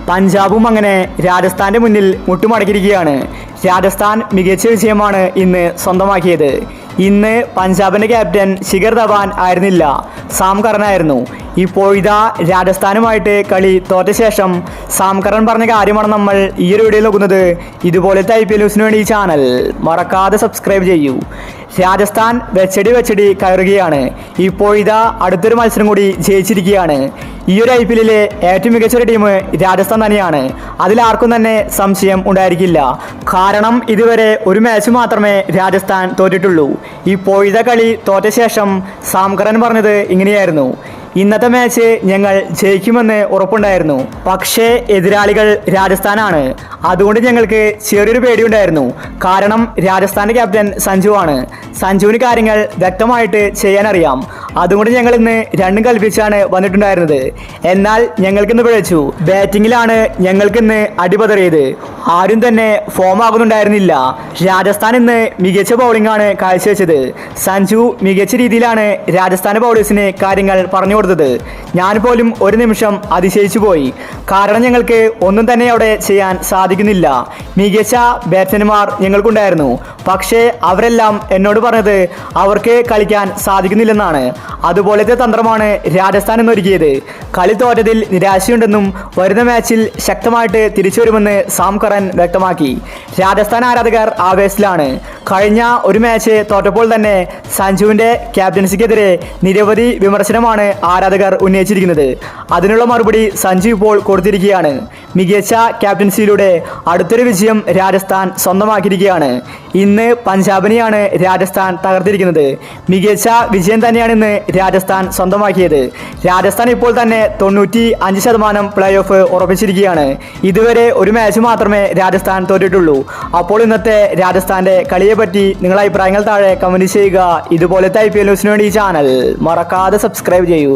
പഞ്ചാബും അങ്ങനെ രാജസ്ഥാന്റെ മുന്നിൽ മുട്ടുമടക്കിയിരിക്കുകയാണ്. രാജസ്ഥാൻ മികച്ച വിജയമാണ് ഇന്ന് സ്വന്തമാക്കിയത്. ഇന്ന് പഞ്ചാബിന്റെ ക്യാപ്റ്റൻ ശിഖർ ധവാൻ ആയിരുന്നില്ല, സാം കറനായിരുന്നു. ഇപ്പോഴിതാ രാജസ്ഥാനുമായിട്ട് കളി തോറ്റ ശേഷം സാം കറൻ പറഞ്ഞ കാര്യമാണ് നമ്മൾ ഈ ഒരു വീഡിയോയിൽ നോക്കുന്നത്. ഇതുപോലത്തെ IPL ന്യൂസിന് വേണ്ടി ഈ ചാനൽ മറക്കാതെ സബ്സ്ക്രൈബ് ചെയ്യൂ. രാജസ്ഥാൻ വെച്ചടി കയറുകയാണ്. ഇപ്പോഴിതാ അടുത്തൊരു മത്സരം കൂടി ജയിച്ചിരിക്കുകയാണ്. ഈ ഒരു IPL ഏറ്റവും മികച്ച ഒരു ടീം രാജസ്ഥാൻ തന്നെയാണ്. അതിലാർക്കും തന്നെ സംശയം ഉണ്ടായിരിക്കില്ല. കാരണം ഇതുവരെ ഒരു മാച്ച് മാത്രമേ രാജസ്ഥാൻ തോറ്റിട്ടുള്ളൂ. ഇപ്പോഴത്തെ കളി തോറ്റ ശേഷം സാം കറൻ പറഞ്ഞത് ഇങ്ങനെയായിരുന്നു: ഇന്നത്തെ മാച്ച് ഞങ്ങൾ ജയിക്കുമെന്ന് ഉറപ്പുണ്ടായിരുന്നു, പക്ഷേ എതിരാളികൾ രാജസ്ഥാനാണ്. അതുകൊണ്ട് ഞങ്ങൾക്ക് ചെറിയൊരു പേടിയുണ്ടായിരുന്നു. കാരണം രാജസ്ഥാന്റെ ക്യാപ്റ്റൻ സഞ്ജു ആണ്. സഞ്ജുവിന് കാര്യങ്ങൾ വ്യക്തമായിട്ട് ചെയ്യാനറിയാം. അതുകൊണ്ട് ഞങ്ങൾ ഇന്ന് രണ്ടും കൽപ്പിച്ചാണ് വന്നിട്ടുണ്ടായിരുന്നത്. എന്നാൽ ഞങ്ങൾക്കിന്ന് പിഴച്ചു. ബാറ്റിങ്ങിലാണ് ഞങ്ങൾക്കിന്ന് അടിപതറിയത്. ആരും തന്നെ ഫോം ആകുന്നുണ്ടായിരുന്നില്ല. രാജസ്ഥാൻ ഇന്ന് മികച്ച ബൗളിംഗ് ആണ് കാഴ്ചവെച്ചത്. സഞ്ജു മികച്ച രീതിയിലാണ് രാജസ്ഥാന്റെ ബൗളേഴ്സിന് കാര്യങ്ങൾ പറഞ്ഞു കൊടുത്തത്. ഞാൻ പോലും ഒരു നിമിഷം അതിശയിച്ചു പോയി. കാരണം ഞങ്ങൾക്ക് ഒന്നും തന്നെ അവിടെ ചെയ്യാൻ സാധിക്കുന്നില്ല. മികച്ച ബാറ്റ്സ്മാൻമാർ ഞങ്ങൾക്കുണ്ടായിരുന്നു, പക്ഷേ അവരെല്ലാം എന്നോട് പറഞ്ഞത് അവർക്ക് കളിക്കാൻ സാധിക്കുന്നില്ലെന്നാണ്. അതുപോലത്തെ തന്ത്രമാണ് രാജസ്ഥാൻ എന്നൊരുക്കിയത്. കളി തോറ്റതിൽ നിരാശയുണ്ടെന്നും വരുന്ന മാച്ചിൽ ശക്തമായിട്ട് തിരിച്ചു വരുമെന്ന് സാം കറൻ വ്യക്തമാക്കി. രാജസ്ഥാൻ ആരാധകർ ആവേശത്തിലാണ്. കഴിഞ്ഞ ഒരു മാച്ച് തോറ്റപ്പോൾ തന്നെ സഞ്ജുവിൻ്റെ ക്യാപ്റ്റൻസിക്കെതിരെ നിരവധി വിമർശനമാണ് ആരാധകർ ഉന്നയിച്ചിരിക്കുന്നത്. അതിനുള്ള മറുപടി സഞ്ജു ഇപ്പോൾ കൊടുത്തിരിക്കുകയാണ്. മികച്ച ക്യാപ്റ്റൻസിയിലൂടെ അടുത്തൊരു വിജയം രാജസ്ഥാൻ സ്വന്തമാക്കിയിരിക്കുകയാണ്. ഇന്ന് പഞ്ചാബിനെയാണ് രാജസ്ഥാൻ തകർത്തിരിക്കുന്നത്. മികച്ച വിജയം തന്നെയാണ് ഇന്ന് രാജസ്ഥാൻ സ്വന്തമാക്കിയത്. രാജസ്ഥാൻ ഇപ്പോൾ തന്നെ 95% പ്ലേ ഓഫ് ഉറപ്പിച്ചിരിക്കുകയാണ്. ഇതുവരെ ഒരു മാച്ച് മാത്രമേ രാജസ്ഥാൻ തോറ്റിട്ടുള്ളൂ. അപ്പോൾ ഇന്നത്തെ രാജസ്ഥാന്റെ കളിയെ പറ്റി നിങ്ങളുടെ അഭിപ്രായങ്ങൾ താഴെ കമന്റ് ചെയ്യുക. ഇതുപോലത്തെ IPL ന്യൂസിന് വേണ്ടി ഈ ചാനൽ മറക്കാതെ സബ്സ്ക്രൈബ് ചെയ്യൂ.